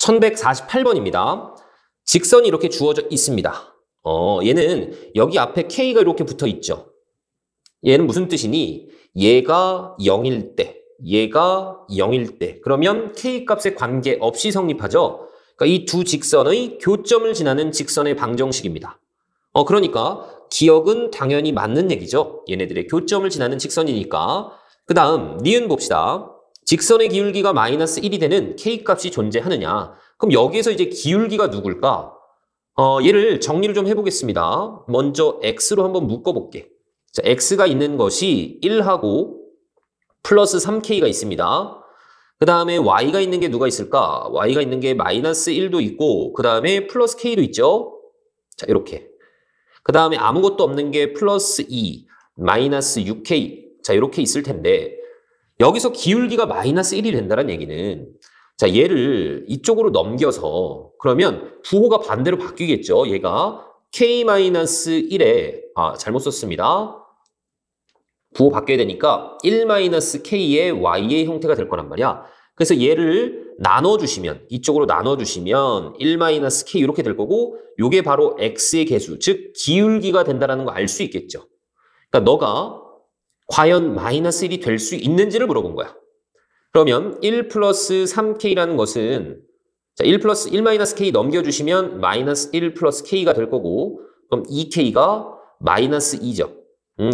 1148번입니다. 직선이 이렇게 주어져 있습니다. 얘는 여기 앞에 K가 이렇게 붙어 있죠. 얘는 무슨 뜻이니? 얘가 0일 때, 얘가 0일 때. 그러면 K 값에 관계없이 성립하죠. 그러니까 이 두 직선의 교점을 지나는 직선의 방정식입니다. 그러니까 기억은 당연히 맞는 얘기죠. 얘네들의 교점을 지나는 직선이니까. 그 다음 니은 봅시다. 직선의 기울기가 마이너스 1이 되는 K 값이 존재하느냐. 그럼 여기에서 이제 기울기가 누굴까? 얘를 정리를 좀 해보겠습니다. 먼저 X로 한번 묶어볼게. 자, X가 있는 것이 1하고 플러스 3K가 있습니다. 그 다음에 Y가 있는 게 누가 있을까? Y가 있는 게 마이너스 1도 있고 그 다음에 플러스 K도 있죠. 자, 이렇게. 그 다음에 아무것도 없는 게 플러스 2, 마이너스 6K. 자, 이렇게 있을 텐데 여기서 기울기가 마이너스 1이 된다는 얘기는 자, 얘를 이쪽으로 넘겨서 그러면 부호가 반대로 바뀌겠죠. 얘가 K-1에 잘못 썼습니다. 부호 바뀌어야 되니까 1-K의 Y의 형태가 될 거란 말이야. 그래서 얘를 나눠주시면 이쪽으로 나눠주시면 1-K 이렇게 될 거고 요게 바로 X의 개수, 즉 기울기가 된다는 거 알 수 있겠죠. 그러니까 너가 과연 마이너스 1이 될 수 있는지를 물어본 거야. 그러면 1 플러스 3K라는 것은 자, 1-K 넘겨주시면 마이너스 1 플러스 K가 될 거고 그럼 2K가 마이너스 2죠.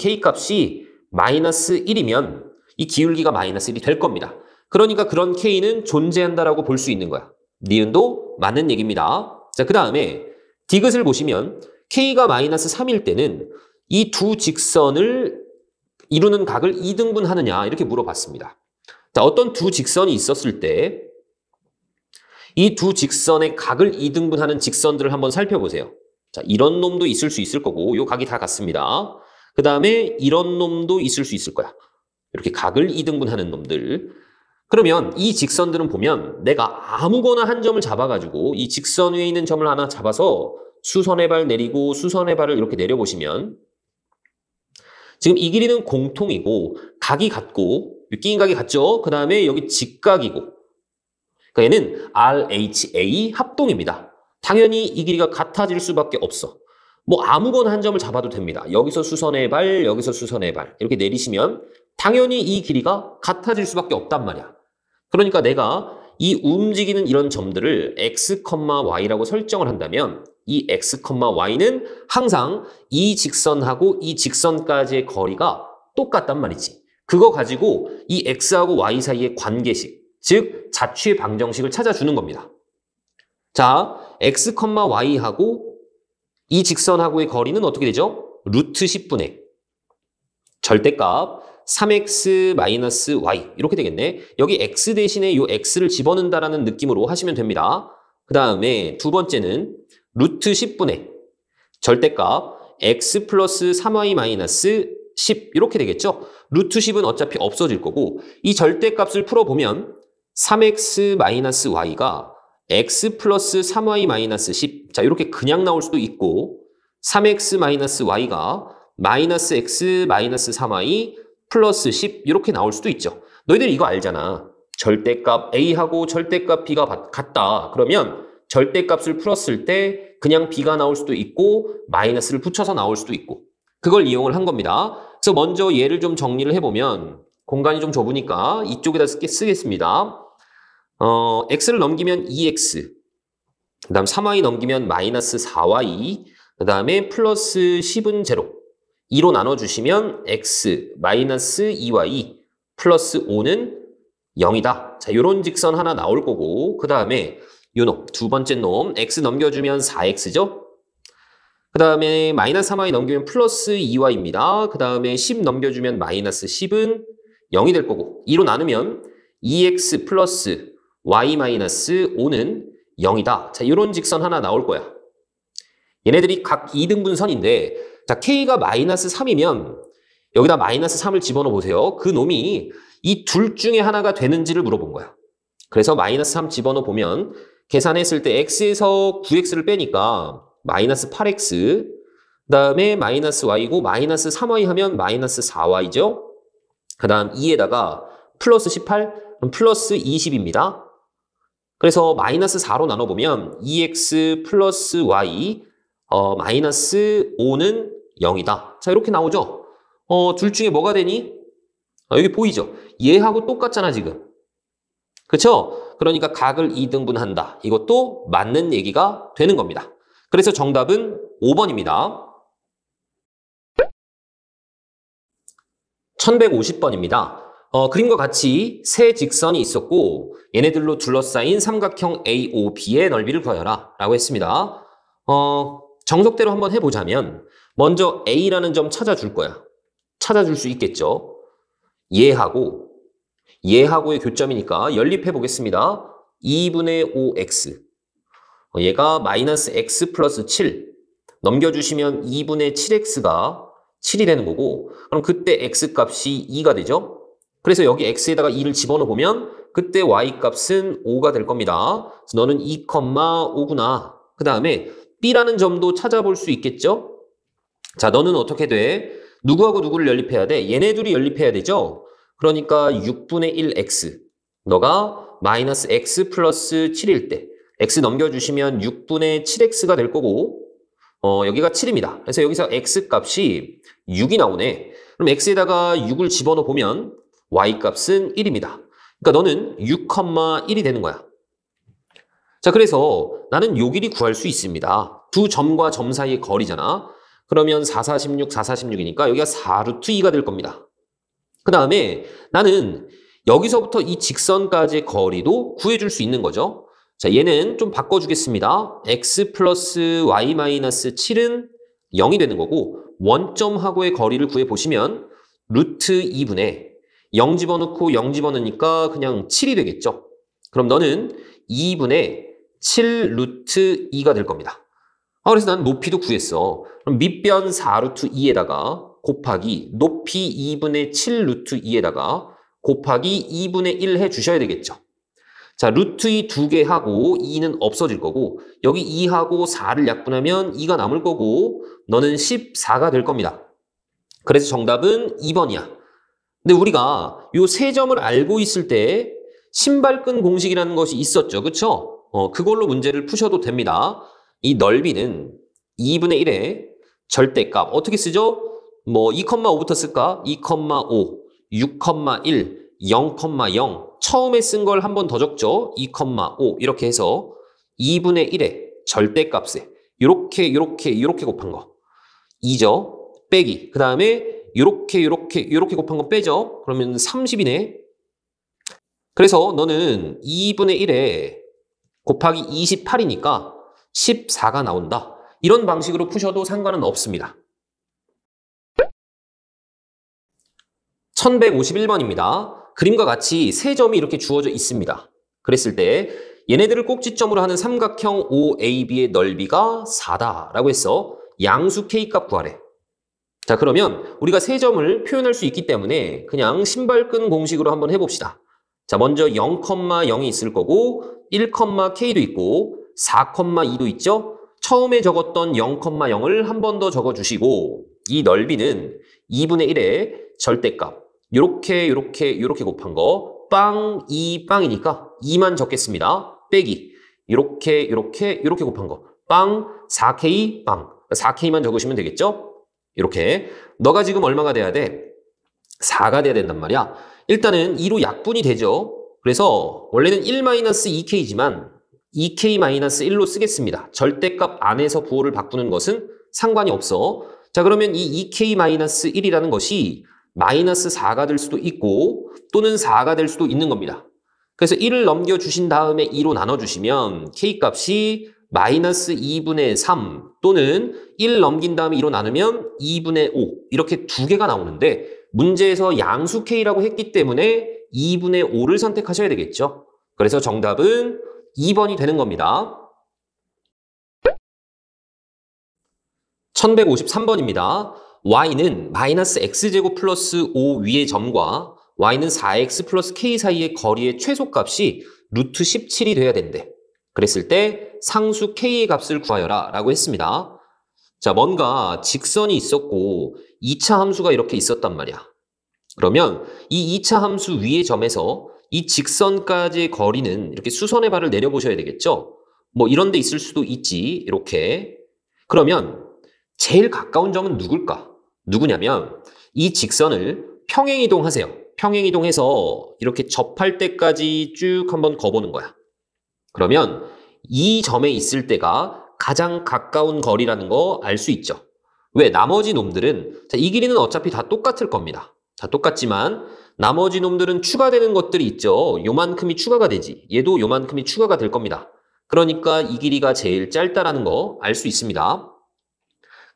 K 값이 마이너스 1이면 이 기울기가 마이너스 1이 될 겁니다. 그러니까 그런 K는 존재한다라고 볼 수 있는 거야. 니은도 맞는 얘기입니다. 자, 그 다음에 디귿을 보시면 K가 마이너스 3일 때는 이 두 직선을 이루는 각을 2등분 하느냐 이렇게 물어봤습니다. 자, 어떤 두 직선이 있었을 때 이 두 직선의 각을 2등분하는 직선들을 한번 살펴보세요. 자, 이런 놈도 있을 수 있을 거고 요 각이 다 같습니다. 그 다음에 이런 놈도 있을 수 있을 거야. 이렇게 각을 2등분하는 놈들. 그러면 이 직선들은 보면 내가 아무거나 한 점을 잡아가지고 이 직선 위에 있는 점을 하나 잡아서 수선의 발 내리고 수선의 발을 이렇게 내려보시면 지금 이 길이는 공통이고 각이 같고 끼인 각이 같죠? 그 다음에 여기 직각이고 그러니까 얘는 RHA 합동입니다. 당연히 이 길이가 같아질 수밖에 없어. 뭐 아무거나 한 점을 잡아도 됩니다. 여기서 수선의 발, 여기서 수선의 발 이렇게 내리시면 당연히 이 길이가 같아질 수밖에 없단 말이야. 그러니까 내가 이 움직이는 이런 점들을 x, y라고 설정을 한다면 이 x, y는 항상 이 직선하고 이 직선까지의 거리가 똑같단 말이지. 그거 가지고 이 x하고 y 사이의 관계식, 즉 자취의 방정식을 찾아주는 겁니다. 자, x, y하고 이 직선하고의 거리는 어떻게 되죠? 루트 10분의 절대값 3x-y 이렇게 되겠네. 여기 x 대신에 이 x를 집어넣는다라는 느낌으로 하시면 됩니다. 그 다음에 두 번째는 루트 10분의 절대값 x 플러스 3y-10 이렇게 되겠죠. 루트 10은 어차피 없어질 거고 이 절대값을 풀어보면 3x-y가 x 플러스 3y-10 자 이렇게 그냥 나올 수도 있고 3x-y가 마이너스 x 마이너스 3y 플러스 10 이렇게 나올 수도 있죠. 너희들 이거 알잖아. 절대값 A하고 절대값 B가 같다. 그러면 절대값을 풀었을 때 그냥 B가 나올 수도 있고 마이너스를 붙여서 나올 수도 있고 그걸 이용을 한 겁니다. 그래서 먼저 얘를 좀 정리를 해보면 공간이 좀 좁으니까 이쪽에다 쓰겠습니다. x를 넘기면 2x 그 다음 3y 넘기면 마이너스 4y 그 다음에 플러스 10은 제로 2로 나눠주시면 x 마이너스 2y 플러스 5는 0이다. 자, 요런 직선 하나 나올 거고 그 다음에 요 놈, 두 번째 놈 x 넘겨주면 4x죠. 그 다음에 마이너스 3y 넘기면 플러스 2y입니다. 그 다음에 10 넘겨주면 마이너스 10은 0이 될 거고 2로 나누면 2x 플러스 y 마이너스 5는 0이다. 자, 요런 직선 하나 나올 거야. 얘네들이 각 2등분선인데 자, k가 마이너스 3이면 여기다 마이너스 3을 집어넣어 보세요. 그 놈이 이 둘 중에 하나가 되는지를 물어본 거야. 그래서 마이너스 3 집어넣어 보면 계산했을 때 x에서 9x를 빼니까 마이너스 8x 그 다음에 마이너스 y고 마이너스 3y 하면 마이너스 4y죠. 그 다음 2에다가 플러스 18 그럼 플러스 20입니다. 그래서 마이너스 4로 나눠보면 2x 플러스 y 마이너스 5는 0이다. 자, 이렇게 나오죠? 둘 중에 뭐가 되니? 여기 보이죠? 얘하고 똑같잖아, 지금. 그쵸? 그러니까 각을 2등분한다. 이것도 맞는 얘기가 되는 겁니다. 그래서 정답은 5번입니다. 1150번입니다. 그림과 같이 세 직선이 있었고 얘네들로 둘러싸인 삼각형 AOB의 넓이를 구하여라 라고 했습니다. 정석대로 한번 해보자면 먼저 A라는 점 찾아줄 거야. 찾아줄 수 있겠죠. 얘하고의 교점이니까 연립해 보겠습니다. 2분의 5x 얘가 마이너스 x 플러스 7 넘겨주시면 2분의 7x가 7이 되는 거고 그럼 그때 x 값이 2가 되죠. 그래서 여기 x에다가 2를 집어넣어 보면 그때 y 값은 5가 될 겁니다. 그래서 너는 2,5구나. 그 다음에 b라는 점도 찾아볼 수 있겠죠. 자, 너는 어떻게 돼? 누구하고 누구를 연립해야 돼? 얘네 둘이 연립해야 되죠. 그러니까 6분의 1x 너가 마이너스 x 플러스 7일 때 x 넘겨주시면 6분의 7x가 될 거고 여기가 7입니다. 그래서 여기서 x 값이 6이 나오네. 그럼 x에다가 6을 집어넣어 보면 y 값은 1입니다. 그러니까 너는 6,1이 되는 거야. 자, 그래서 나는 요 길이 구할 수 있습니다. 두 점과 점 사이의 거리잖아. 그러면 4, 46, 4, 46이니까 여기가 4루트 2가 될 겁니다. 그 다음에 나는 여기서부터 이 직선까지의 거리도 구해줄 수 있는 거죠. 자, 얘는 좀 바꿔주겠습니다. x 플러스 y 마이너스 7은 0이 되는 거고 원점하고의 거리를 구해보시면 루트 2분의 0 집어넣고 0 집어넣으니까 그냥 7이 되겠죠. 그럼 너는 2분의 7 루트 2가 될 겁니다. 그래서 난 높이도 구했어. 그럼 밑변 4루트 2에다가 곱하기 높이 2분의 7 루트 2에다가 곱하기 2분의 1 해주셔야 되겠죠. 자, 루트 2 두 개 하고 2는 없어질 거고 여기 2하고 4를 약분하면 2가 남을 거고 너는 14가 될 겁니다. 그래서 정답은 2번이야. 근데 우리가 요 세 점을 알고 있을 때 신발끈 공식이라는 것이 있었죠. 그쵸? 그걸로 문제를 푸셔도 됩니다. 이 넓이는 2분의 1의 절대값 어떻게 쓰죠? 뭐 2,5부터 쓸까? 2,5, 6,1, 0,0 처음에 쓴 걸 한 번 더 적죠. 2,5 이렇게 해서 2분의 1의 절대값에 이렇게 곱한 거 2죠. 빼기 그 다음에 이렇게 곱한 거 빼죠. 그러면 30이네. 그래서 너는 2분의 1에 곱하기 28이니까 14가 나온다. 이런 방식으로 푸셔도 상관은 없습니다. 1151번입니다. 그림과 같이 세 점이 이렇게 주어져 있습니다. 그랬을 때 얘네들을 꼭지점으로 하는 삼각형 OAB의 넓이가 4다라고 해서 양수 K값 구하래. 자, 그러면 우리가 세 점을 표현할 수 있기 때문에 그냥 신발끈 공식으로 한번 해봅시다. 자, 먼저 0,0이 있을 거고 1,K도 있고 4,2도 있죠? 처음에 적었던 0,0을 한 번 더 적어주시고 이 넓이는 2분의 1의 절대값 요렇게 곱한 거 빵, 2, 빵이니까 2만 적겠습니다. 빼기 요렇게 곱한 거 빵, 4K, 빵 4K만 적으시면 되겠죠? 이렇게 너가 지금 얼마가 돼야 돼? 4가 돼야 된단 말이야. 일단은 2로 약분이 되죠. 그래서 원래는 1-2K지만 2K-1로 쓰겠습니다. 절대값 안에서 부호를 바꾸는 것은 상관이 없어. 자, 그러면 이 2K-1이라는 것이 마이너스 4가 될 수도 있고 또는 4가 될 수도 있는 겁니다. 그래서 1을 넘겨주신 다음에 2로 나눠주시면 K값이 마이너스 2분의 3 또는 1 넘긴 다음에 2로 나누면 2분의 5 이렇게 두 개가 나오는데 문제에서 양수 K라고 했기 때문에 2분의 5를 선택하셔야 되겠죠. 그래서 정답은 2번이 되는 겁니다. 1153번입니다. y는 마이너스 x제곱 플러스 5 위의 점과 y는 4x 플러스 k 사이의 거리의 최소값이 루트 17이 돼야 된대. 그랬을 때 상수 k의 값을 구하여라 라고 했습니다. 자, 뭔가 직선이 있었고 2차 함수가 이렇게 있었단 말이야. 그러면 이 2차 함수 위의 점에서 이 직선까지의 거리는 이렇게 수선의 발을 내려보셔야 되겠죠? 뭐 이런 데 있을 수도 있지, 이렇게. 그러면 제일 가까운 점은 누굴까? 누구냐면 이 직선을 평행이동하세요. 평행이동해서 이렇게 접할 때까지 쭉 한번 거보는 거야. 그러면 이 점에 있을 때가 가장 가까운 거리라는 거 알 수 있죠. 왜? 나머지 놈들은 자, 이 길이는 어차피 다 똑같을 겁니다. 다 똑같지만 나머지 놈들은 추가되는 것들이 있죠. 요만큼이 추가가 되지. 얘도 요만큼이 추가가 될 겁니다. 그러니까 이 길이가 제일 짧다라는 거 알 수 있습니다.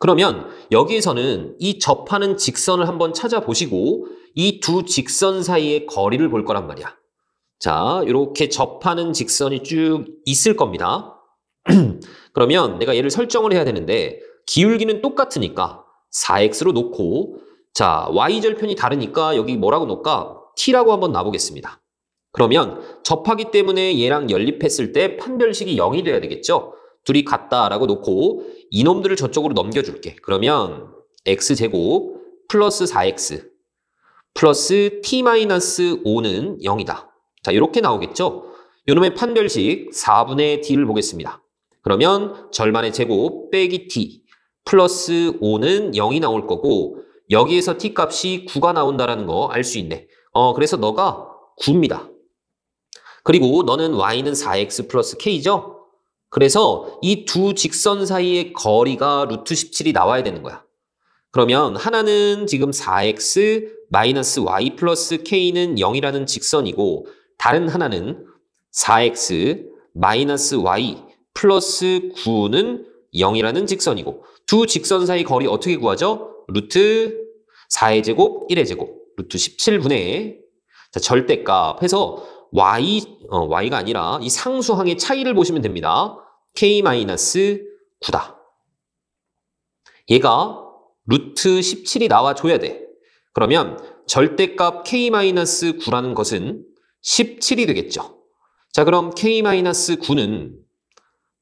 그러면 여기에서는 이 접하는 직선을 한번 찾아보시고 이 두 직선 사이의 거리를 볼 거란 말이야. 자, 이렇게 접하는 직선이 쭉 있을 겁니다. 그러면 내가 얘를 설정을 해야 되는데 기울기는 똑같으니까 4x로 놓고 자, y절편이 다르니까 여기 뭐라고 놓을까? t라고 한번 놔보겠습니다. 그러면 접하기 때문에 얘랑 연립했을 때 판별식이 0이 돼야 되겠죠? 둘이 같다라고 놓고 이놈들을 저쪽으로 넘겨줄게. 그러면 x제곱 플러스 4x 플러스 t-5는 0이다. 자, 이렇게 나오겠죠? 이놈의 판별식 4분의 d를 보겠습니다. 그러면 절반의 제곱 빼기 t 플러스 5는 0이 나올 거고 여기에서 t 값이 9가 나온다는 거 알 수 있네. 그래서 너가 9입니다. 그리고 너는 y는 4x 플러스 k죠? 그래서 이 두 직선 사이의 거리가 루트 17이 나와야 되는 거야. 그러면 하나는 지금 4x 마이너스 y 플러스 k는 0이라는 직선이고 다른 하나는 4x 마이너스 y 플러스 9는 0이라는 직선이고 두 직선 사이 거리 어떻게 구하죠? 루트 4의 제곱 1의 제곱 루트 17분의 자, 절대값 해서 y가 아니라 이 상수항의 차이를 보시면 됩니다. k-9다. 얘가 루트 17이 나와줘야 돼. 그러면 절대값 k-9라는 것은 17이 되겠죠. 자, 그럼 k-9는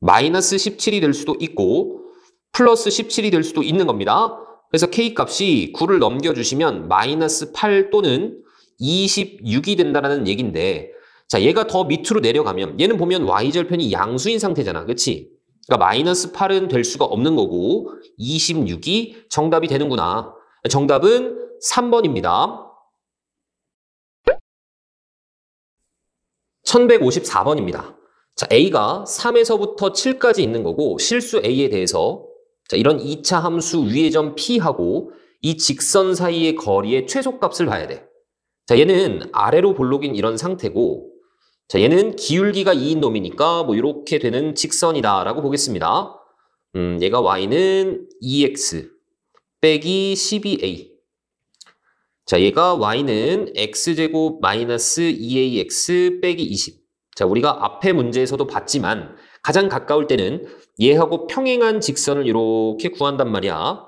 마이너스 17이 될 수도 있고 플러스 17이 될 수도 있는 겁니다. 그래서 k값이 9를 넘겨주시면 마이너스 8 또는 26이 된다는 얘기인데 자, 얘가 더 밑으로 내려가면 얘는 보면 y절편이 양수인 상태잖아. 그치? 그러니까 마이너스 8은 될 수가 없는 거고 26이 정답이 되는구나. 정답은 3번입니다. 1154번입니다. 자, A가 3에서부터 7까지 있는 거고 실수 A에 대해서 자, 이런 2차 함수 위의 점 P하고 이 직선 사이의 거리의 최소값을 봐야 돼. 자, 얘는 아래로 볼록인 이런 상태고 자, 얘는 기울기가 2인 놈이니까 뭐 이렇게 되는 직선이다라고 보겠습니다. 얘가 y는 2x 빼기 12a. 자, 얘가 y는 x제곱 마이너스 2ax 빼기 20. 자, 우리가 앞에 문제에서도 봤지만 가장 가까울 때는 얘하고 평행한 직선을 이렇게 구한단 말이야.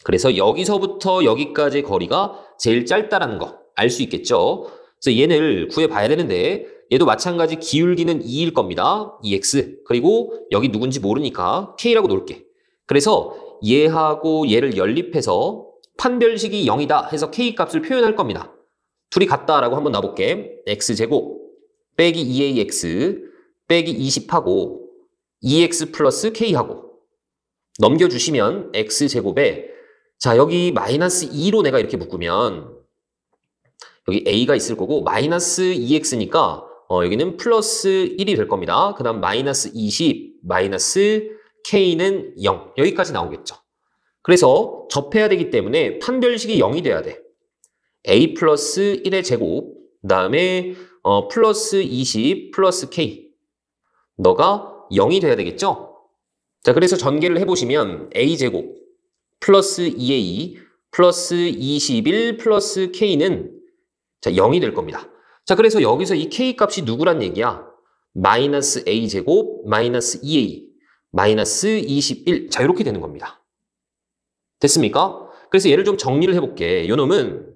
그래서 여기서부터 여기까지의 거리가 제일 짧다라는 거 알 수 있겠죠. 그래서 얘를 구해봐야 되는데 얘도 마찬가지 기울기는 2일 겁니다. 2x. 그리고 여기 누군지 모르니까 k라고 놓을게. 그래서 얘하고 얘를 연립해서 판별식이 0이다 해서 k 값을 표현할 겁니다. 둘이 같다라고 한번 놔볼게. x제곱 빼기 2ax 빼기 20하고 2x 플러스 k하고 넘겨주시면 x제곱에 자, 여기 마이너스 2로 내가 이렇게 묶으면 여기 a가 있을 거고 마이너스 2x니까 여기는 플러스 1이 될 겁니다. 그 다음 마이너스 20 마이너스 k는 0 여기까지 나오겠죠. 그래서 접해야 되기 때문에 판별식이 0이 돼야 돼. a 플러스 1의 제곱 그 다음에 플러스 20 플러스 k 너가 0이 돼야 되겠죠. 자, 그래서 전개를 해보시면 a제곱 플러스 2a 플러스 21 플러스 k는 자, 0이 될 겁니다. 자, 그래서 여기서 이 k 값이 누구란 얘기야? 마이너스 a제곱 마이너스 2a 마이너스 21 자, 이렇게 되는 겁니다. 됐습니까? 그래서 얘를 좀 정리를 해볼게. 요 놈은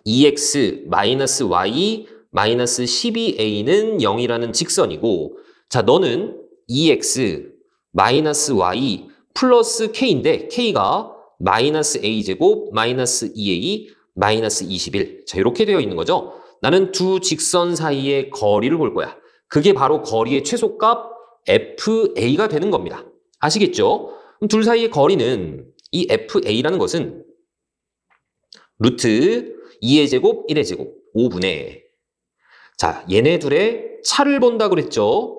2x 마이너스 y 마이너스 12a는 0이라는 직선이고 자, 너는 2x 마이너스 y 플러스 k인데 k가 마이너스 a제곱 마이너스 2a 마이너스 21 자, 이렇게 되어 있는 거죠. 나는 두 직선 사이의 거리를 볼 거야. 그게 바로 거리의 최소값 FA가 되는 겁니다. 아시겠죠? 그럼 둘 사이의 거리는 이 FA라는 것은 루트 2의 제곱, 1의 제곱, 5분의 자, 얘네 둘의 차를 본다 그랬죠?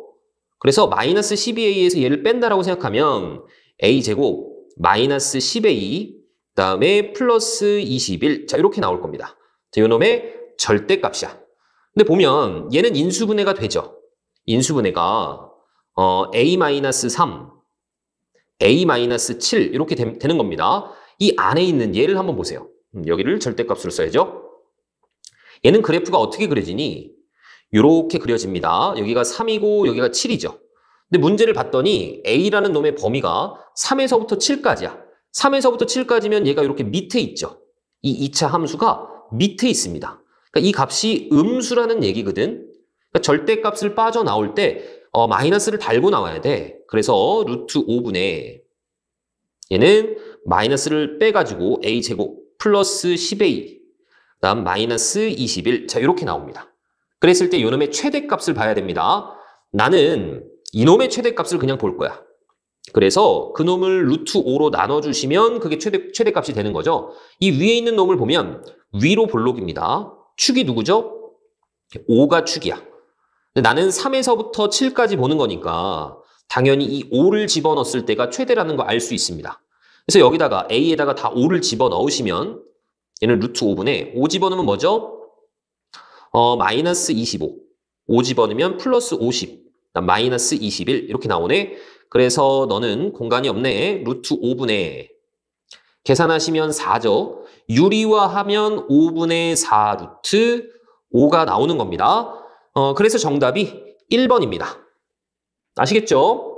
그래서 마이너스 12a에서 얘를 뺀다라고 생각하면 a제곱 마이너스 10a 그다음에 플러스 21 자, 이렇게 나올 겁니다. 자, 요놈의 절대값이야. 근데 보면 얘는 인수분해가 되죠. 인수분해가 a-3, a-7 이렇게 되는 겁니다. 이 안에 있는 얘를 한번 보세요. 여기를 절대값으로 써야죠. 얘는 그래프가 어떻게 그려지니? 이렇게 그려집니다. 여기가 3이고 여기가 7이죠. 근데 문제를 봤더니 A라는 놈의 범위가 3에서부터 7까지야. 3에서부터 7까지면 얘가 이렇게 밑에 있죠. 이 2차 함수가 밑에 있습니다. 그러니까 이 값이 음수라는 얘기거든. 그러니까 절대값을 빠져나올 때 마이너스를 달고 나와야 돼. 그래서 루트 5분의 얘는 마이너스를 빼가지고 A제곱 플러스 10A 그다음 마이너스 21 자 이렇게 나옵니다. 그랬을 때 이놈의 최대값을 봐야 됩니다. 나는 이놈의 최대값을 그냥 볼 거야. 그래서 그놈을 루트 5로 나눠주시면 그게 최대값이 되는 거죠. 이 위에 있는 놈을 보면 위로 볼록입니다. 축이 누구죠? 5가 축이야. 근데 나는 3에서부터 7까지 보는 거니까 당연히 이 5를 집어넣었을 때가 최대라는 거 알 수 있습니다. 그래서 여기다가 A에다가 다 5를 집어넣으시면 얘는 루트 5분의 5 집어넣으면 뭐죠? 마이너스 25. 5 집어넣으면 플러스 50. 마이너스 21 이렇게 나오네. 그래서 너는 공간이 없네. 루트 5분의 계산하시면 4죠. 유리화하면 5분의 4 루트 5가 나오는 겁니다. 그래서 정답이 1번입니다. 아시겠죠?